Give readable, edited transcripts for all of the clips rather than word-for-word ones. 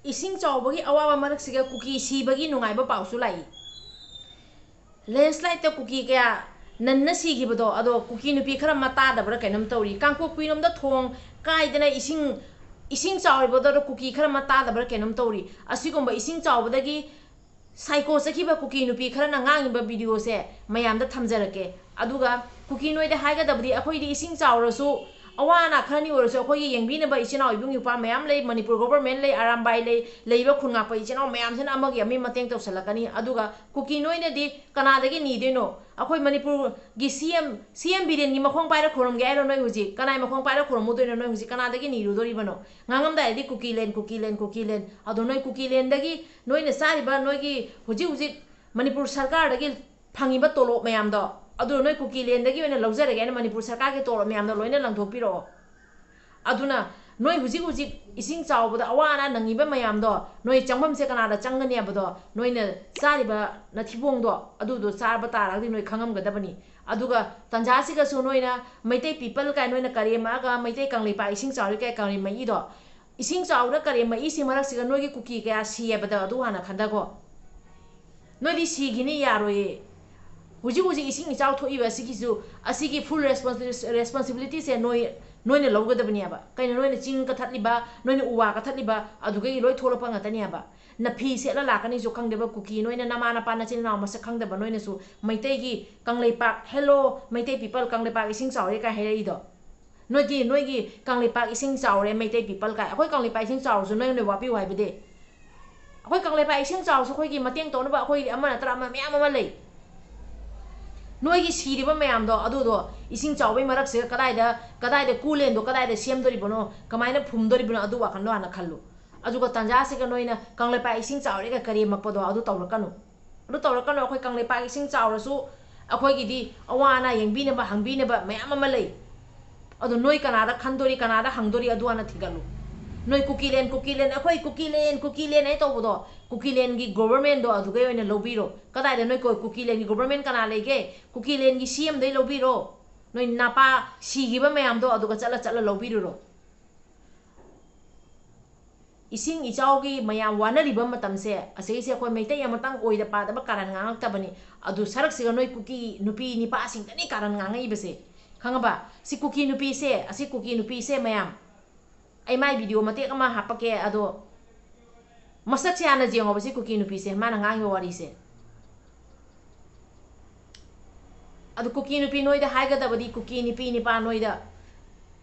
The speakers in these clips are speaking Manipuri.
ising chaubagi awaba marak siga kuki sibagi nungai ba pausu lai landslide ta kuki kaya nanna sigi bado ado kuki nupi khara mata da bra kainam tawri kangko kuinom da thong kai dana ising chauri bado kuki khara mata da bra kainam tawri asigomba ising chaubadagi psycho sakiba kuki nupi khara na ngangi ba video se mayam da thamjarake aduga kuki noi da haiga dabdi akhoi di ising chaurasu awana khani orasu akhoi yengbi na ba ichina ibung yupa mayam lei manipur government lei arambai lei ba khunga pa ichina mayam sena amagi ami mateng taw salakani aduga kuki noi na di kana dagi ni deno akhoi manipur gi cm biren gi makhong paira khorom ge aro noi huji kanai makhong paira khorom mu doina noi huji kana dagi ni ru dori bano ngangam da di kuki len ado noi kuki len dagi noi na sari ba noi gi huji manipur sarkar dagi phangi ba tolo mayam do adu noi kuki len dagi wena lawjare ge na manipur sarkar ge tolo mayam do loina langthopiro aduna noi huji ising chawbada awana nangiba mayam do noi changbam se kana da changani abado noi na sari ba na thibong do adu do sarba tara di noi khangam ga dabani aduga tanja siga su noi na maitai people kai noi na karema ga maitai kangli pa ising chawri kai kangli mai do ising chawra karema isi marak siga noi gi kuki ka si abada adu hana khanda go noi di si gini yaroye huji ising chaw thoiba sigisu asigi full responsibility se noi ne lawgadabani aba kaina noi ne ching ka thatliba noi ne uwa ka thatliba aduga i loi tholopa ngatani aba na phi se la lakani jo khangdeba kuki noi ne namana pa na chin na masa khangdeba noi ne su maitai gi kanglei pak hello maitai people kanglei pak ising chawre ka herei do noi gi kanglei pak ising chawre maitai people ka akoi kanglei pak ising chaw su noi ne wapi wai bede akoi kanglei pak ising chaw su khoi gi mateng to na ba akoi amana tra ma myam ma lei noi gi siriba mayam do adu do ising chawbai marak se kadai da kulen do kadai da sem dori bono kamaina phum dori bono adu wa khanlo ana khallu aju ko tanja se ga noina kangle pa ising chawre ga kari makpo do adu tawrakanu akhoi kangle pa ising chawra su akhoi gi di awana yengbi na ba hangbi na ba mayam ma lei adu noi kana da khandori kana da hangdori adu ana thigalu noi kuki len akhoi kuki len ai to bodo kuki len gi government do adu ga yoina lobiro kadai da noi ko kuki len gi government kana lege kuki len gi cm dei lobiro noi napa sigi ba mayam do adu ga chala lobiro ro ising ichau gi mayam wana riba matam se asei se khoi meitai amatang oida pa da ba karan ngangak tabani adu sarak siga noi kuki nupi ni pa sing tani karan ngangai bese khangaba si kuki nupi se mayam ai mai video mate ama hapake ado masak se ana jengo basi kuki nupi se mana ngang yo wari se adu kuki nupi noi da haiga da badi kuki nupi ni pa noi da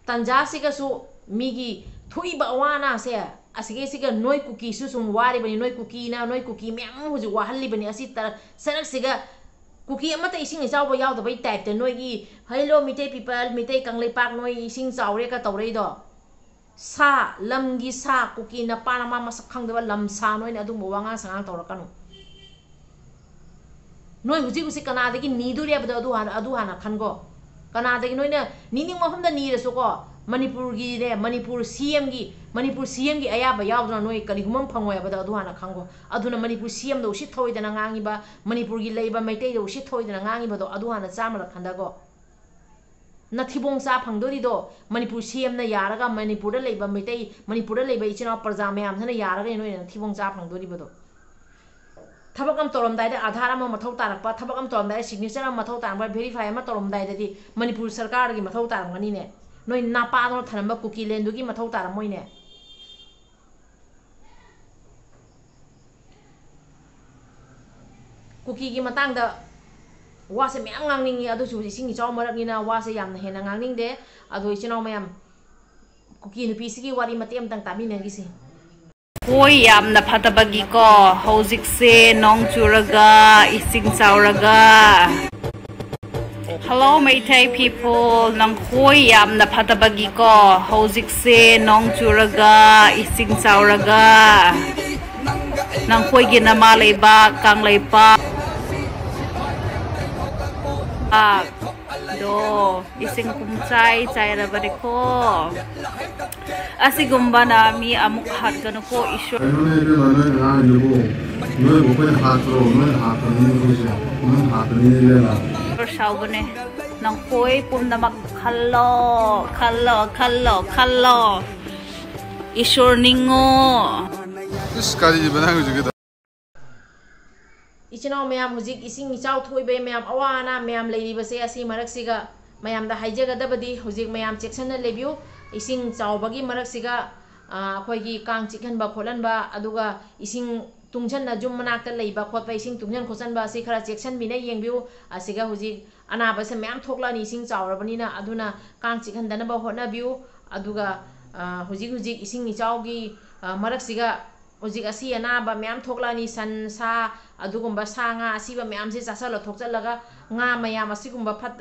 tanja siga su migi thui ba wana se asige siga noi kuki su sum wari bani noi kuki myam huju wa halli bani asi tar sarak siga kuki amata ising chaw ba yaw da bai type te noi gi hello mitai people mitai kanglei pak noi ising chawre ka tawrei do sa lamgi sa kuki na panama masak khangdaba lam sa noi na adu mowanga sangang tawrakanu noi huji kana dagi niduri abda adu hana khango kana dagi noi na nining maham da ni reso ko manipur cm gi ayaba yawdna noi kali humam phangoi abda adu hana khango aduna manipur cm do usit thoi dana ngangi ba manipur gi leiba maitai do usit thoi dana ngangi ba do adu hana chamala khandago nathibong sa phangdori do manipur cm na yaraga manipur da leiba maitai manipur da leiba ichina parja mayam thana yaraga noi nathibong sa phangdori ba do thabakam torom dai da adhar ama mathau tarakpa thabakam torom dai signature ama mathau tarangba verify ama torom dai da di manipur sarkar gi mathau tarangani ne noi napa do thanamba kuki len du gi mathau taramoi ne kuki gi matang da wase myam ngangningi adu su ising chaw marak ni na wase yamna hena ngangning de adu ichinaw mayam kuki nupi sigi wari matem tang tami ne gi si Hoi yamna phatabagi ko hojik se nong churaga ising chawraga Hello Meithai people nang hoi yamna phatabagi ko hojik se nong churaga ising chawraga nang hoi gi na malay ba kanglay pa do ising kumchay rabari ko asigumba na mi amuk hat gano ko isyo saubane nang koi pum na khalo isyor ningo इस कारी बनाए जुगे इचनाव मैम हुजिक इसिंग इचाव थोइबे मैम अवाना मैम लेरिबसे असि मरक्सिगा मैम दा हाइजगदबदी हुजिक मैम चेक्सन लेबियो इसिंग चावबगी मरक्सिगा अखोइगी कांग चिकहनबा खोलनबा अदुगा इसिंग तुंगजन जुम मनाक्ता लेबा खोतबा इसिंग तुंगजन खोसनबा असि खरा चेक्सन बिना येंबियो असिगा हुजिक अनाबसे मैम थोकलानी इसिंग चावरबनिना अदुना कांग चिकहनदनबा होनाबियो अदुगा हुजिक हुजिक इसिंग इचावगी मरक्सिगा हुजिक असि अनाबा मैम थोकलानी सन सा अदुगुम्बा सा nga asiba मैम से चासलो थोकचलगा nga मैम असिगुम्बा फत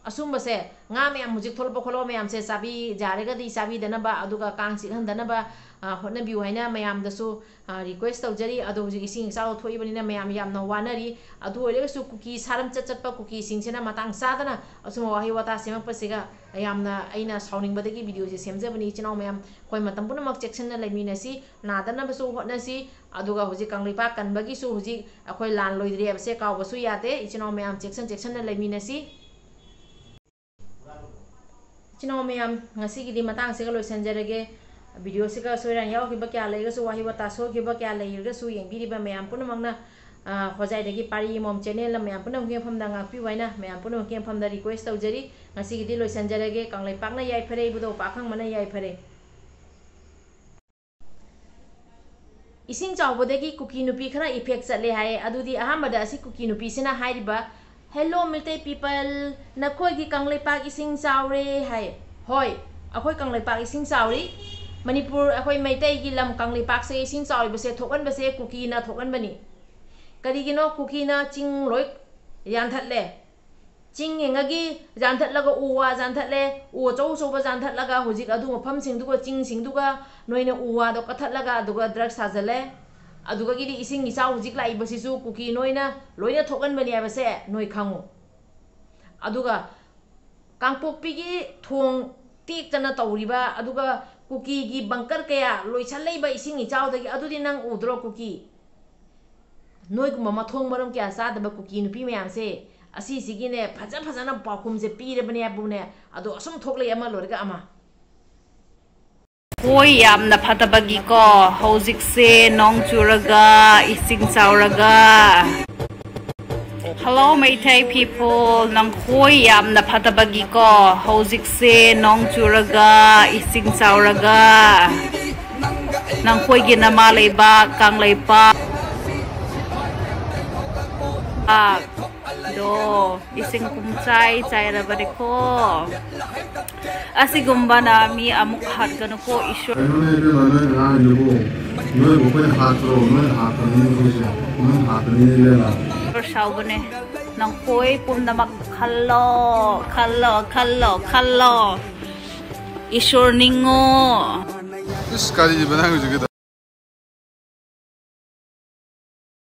असुम्बसे nga मैम हुजिक थोलबा खोलो मैम से चाबी जारेगदी चाबी दनबा अदुगा कांग चिकहनदनबा होनाबियो हैना मैम दसु रिक्वेस्ट तौजरी अदु हुजिक इसिंग इचाव थोइबनिना मैम यामना वानरी अदु ओइरेगसु कुकी सारम चचटपा कुकी सिंगसेना मतंग सादना असुम वाहि वाता सेमपसिगा यामना अइना साउनिंगबदगी वीडियो से सेमजबनी इचनाव मैम कोइ मतम पुनमक चेक्सन लेमिनसी नादनबसु होनसी अदुगा हुजिक कांगलिपा कनबगिसु हुजिक अखोइ लान लोइद्रेबसे कावबसु याते इचनाव मैम चेक्सन लेमिनसी इचनाव मैम ngasiगidi matang se loisanjarage video se ka soiran yaw kya leigasu wahi wata so kya leirgasu yengbiriba ma'am पुनमकना होजाइदगी पारी मोम चैनल मैम पुनम के फमदा ngakpi waina मैम पुनम के फमदा रिक्वेस्ट तौजरी ngasiगidi loisanjarage kanglai pakna yai phare budo pakhang mana yai phare इसिंग चावबदगी कुकी नुपी खरा इफेक्ट चले हाय अदुदी अहमद असि कुकी नुपी सिना हाइरिबा हेलो मिलते पीपल नखोगी कांगलेपाक इसिंग चावरे हाय होय अखोय कांगलेपाक इसिंग चावरी मणिपुर अखोय मैतै गी लम कांगलेपाक से इसिंग चावरिबसे थोकन बसे कुकी ना थोकन बनी करिगिनो कुकी ना चिंग लोय यानथले चिंग एंगगी जानथलगा उवा जानथले उ चौ चौबा जानथलगा हुजिक अदु मफम सिंगदुगो चिंग सिंगदुगा नोइना उवा दो कथलगा अदुगा ड्रग साजले अदुगा गिदी इसिंग इचा हुजिक लाई बसिसु कुकी नोइना लोइना थोकन बनि आबसे नोइ खांगु अदुगा कांगपोकपीगी थोंग टेकतना तौरिबा अदुगा कुकी गी बंकर कया लोइछलैबा इसिंग इचावदगी अदुदि नंग उद्रो कुकी नोइगुम मथोंग मरम क्या सादबा कुकी नुपी मयामसे असी सिगिने फजना पाखुम से पीरबने बुने अदो असम थोकले अमा लोरगा अमा कोई यामना फतबगी को हौजिक से नोंग चुरगा इसिंग चावरगा Hello Meithai people nang khoi yamna phatabagi ko hौजिक से नोंग चुरगा इसिंग चावरगा nang khoi gi na maly ba kanglai pa do ising kumchai chai rabare ko asigumba na mi amuk hat kanu ko ishwar saubane nang koi pumna mak khallo ishwar ningo इस कारी बनाए जुगे